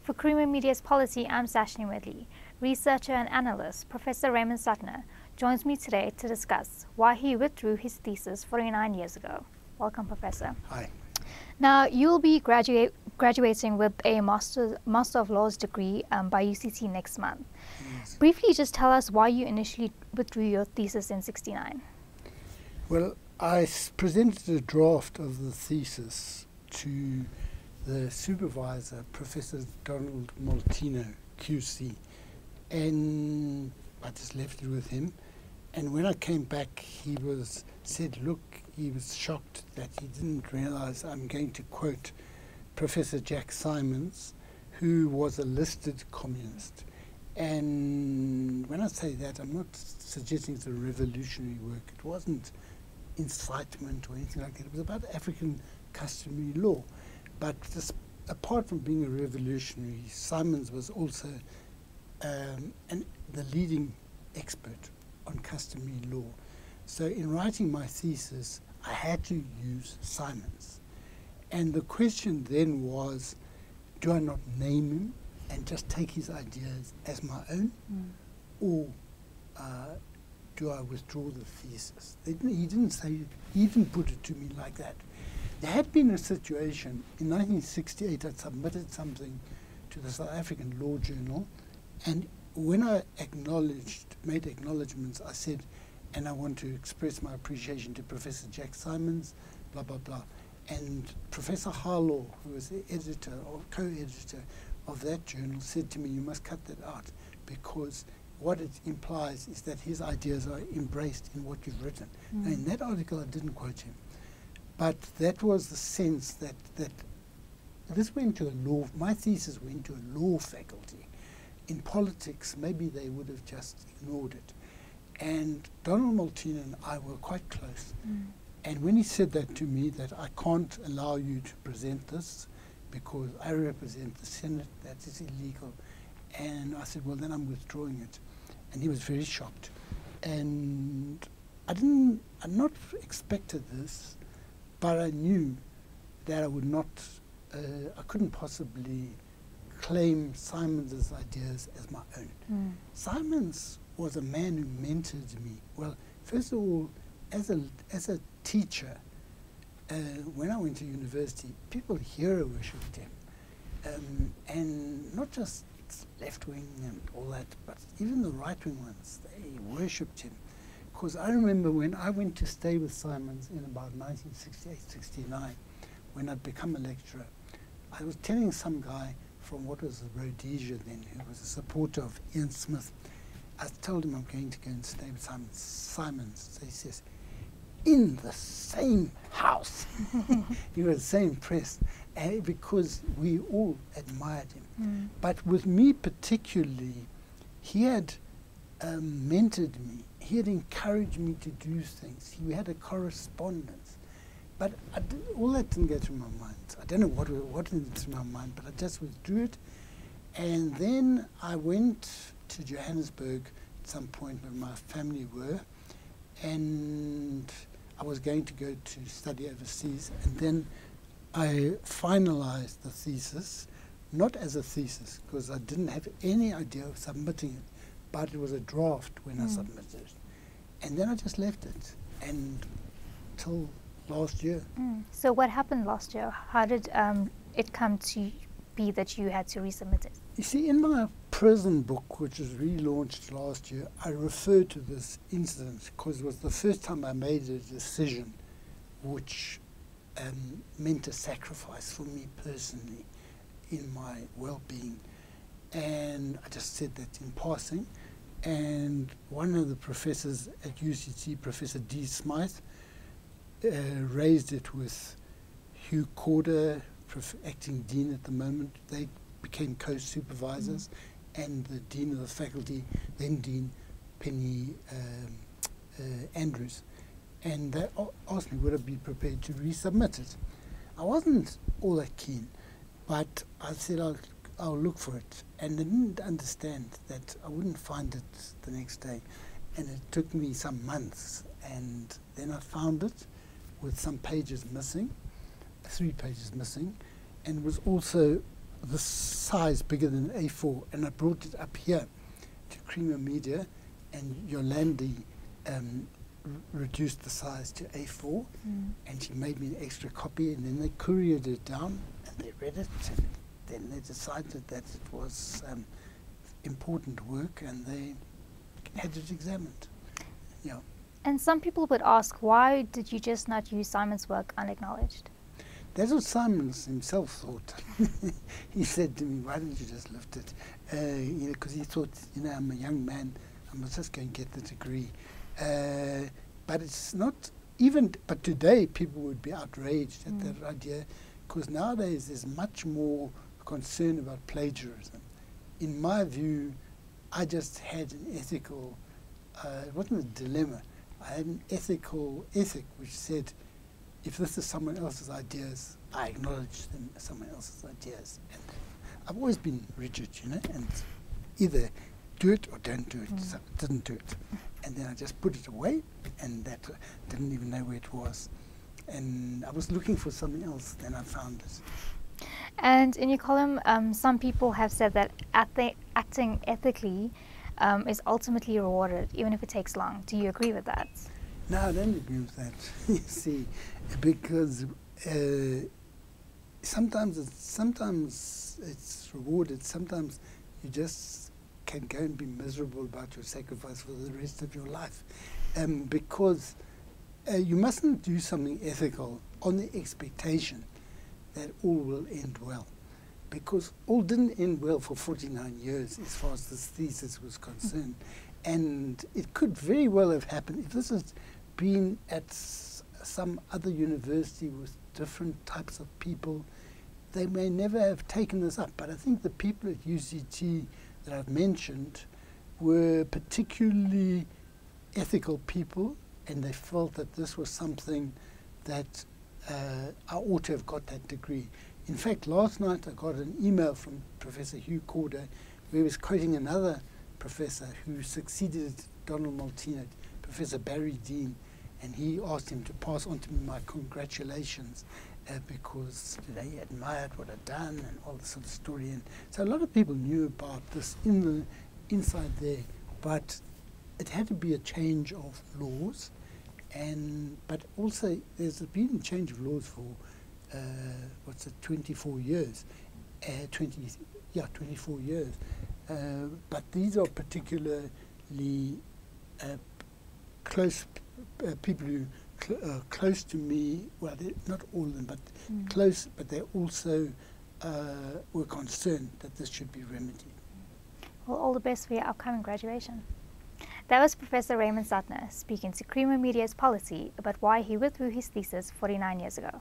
For Creamer Media's Polity, I'm Sashni Medley. Researcher and analyst Professor Raymond Suttner joins me today to discuss why he withdrew his thesis 49 years ago. Welcome, Professor. Hi. Now, you'll be graduating with a Master of Laws degree by UCT next month. Yes. Briefly, just tell us why you initially withdrew your thesis in '69. Well, I presented a draft of the thesis to the supervisor, Professor Donald Maltino, QC, and I just left it with him. And when I came back, he said, look, he was shocked that he didn't realize I'm going to quote Professor Jack Simons, who was a listed communist. And when I say that, I'm not suggesting it's a revolutionary work. It wasn't incitement or anything like that. It was about African customary law. But apart from being a revolutionary, Simons was also the leading expert on customary law. So in writing my thesis, I had to use Simons. And the question then was, do I not name him and just take his ideas as my own? Or do I withdraw the thesis? He didn't say it. He didn't put it to me like that. There had been a situation in 1968. I submitted something to the South African Law Journal, and when I made acknowledgements, I said, and I want to express my appreciation to Professor Jack Simons, blah, blah, blah. And Professor Harlaw, who was the editor or co-editor of that journal, said to me, you must cut that out, because what it implies is that his ideas are embraced in what you've written. Now, in that article, I didn't quote him. But that was the sense that this went to a law, my thesis went to a law faculty. In politics, maybe they would have just ignored it. And Donald Maltino and I were quite close. And when he said that to me, that I can't allow you to present this because I represent the Senate, that is illegal. And I said, well, then I'm withdrawing it. And he was very shocked. And I'd not expected this, but I knew that I would not, I couldn't possibly claim Simons' ideas as my own. Simons was a man who mentored me. Well, first of all, as a teacher, when I went to university, people hero worshipped him. And not just left-wing and all that, but even the right-wing ones, they worshipped him. Because I remember when I went to stay with Simons in about 1968-69, when I'd become a lecturer, I was telling some guy from what was Rhodesia then, who was a supporter of Ian Smith, I told him I'm going to go and stay with Simons. So he says, in the same house. He was so impressed because we all admired him. But with me particularly, he had mentored me. He had encouraged me to do things. We had a correspondence. But all that didn't go through my mind. I don't know what went through my mind, but I just withdrew it. And then I went to Johannesburg at some point when my family were, and I was going to go to study overseas. And then I finalized the thesis, not as a thesis, because I didn't have any idea of submitting it, but it was a draft when I submitted it. And then I just left it until last year. So what happened last year? How did it come to be that you had to resubmit it? You see, in my prison book, which was relaunched last year, I referred to this incident because it was the first time I made a decision which meant a sacrifice for me personally in my well-being. And I just said that in passing. And one of the professors at UCT, Professor D. Smythe, raised it with Hugh Corder, acting dean at the moment. They became co-supervisors, and the dean of the faculty, then Dean Penny Andrews. And they asked me would I be prepared to resubmit it. I wasn't all that keen, but I said I'll look for it. And I didn't understand that I wouldn't find it the next day. And it took me some months. And then I found it with some pages missing, 3 pages missing. And it was also the size bigger than A4, and I brought it up here to Creamer Media, and Yolandi reduced the size to A4, and she made me an extra copy, and then they couriered it down, and they read it, and then they decided that it was important work, and they had it examined. Yeah. And some people would ask, why did you just not use Simon's work unacknowledged? That's what Simon himself thought. He said to me, why don't you just lift it? Because he thought, I'm a young man, I must just go and get the degree. But it's not even, but today people would be outraged at that idea, because nowadays there's much more concern about plagiarism. In my view, I just had an ethical, it wasn't a dilemma, I had an ethic which said, if this is someone else's ideas, I acknowledge them as someone else's ideas. And I've always been rigid, and either do it or don't do it. So I didn't do it. And then I just put it away, and that didn't even know where it was. And I was looking for something else, then I found it. And in your column, some people have said that acting ethically is ultimately rewarded, even if it takes long. Do you agree with that? No, I don't agree with that. You see, because sometimes it's rewarded. Sometimes you just can go and be miserable about your sacrifice for the rest of your life, because you mustn't do something ethical on the expectation that all will end well, because all didn't end well for 49 years as far as this thesis was concerned. And it could very well have happened if this had been at some other university with different types of people. They may never have taken this up. But I think the people at UCT that I've mentioned were particularly ethical people, and they felt that this was something that I ought to have got that degree. In fact, last night I got an email from Professor Hugh Corder, where he was quoting another professor who succeeded Donald Maltine, Professor Barry Dean, and he asked him to pass on to me my congratulations because they admired what I'd done and all this sort of story. And so a lot of people knew about this inside there, but it had to be a change of laws, but also there's been a change of laws for 24 years, 24 years. But these are particularly close people who close to me. Well, not all of them, but close. But they also were concerned that this should be remedied. Well, all the best for your upcoming graduation. That was Professor Raymond Suttner speaking to Creamer Media's Polity about why he withdrew his thesis 49 years ago.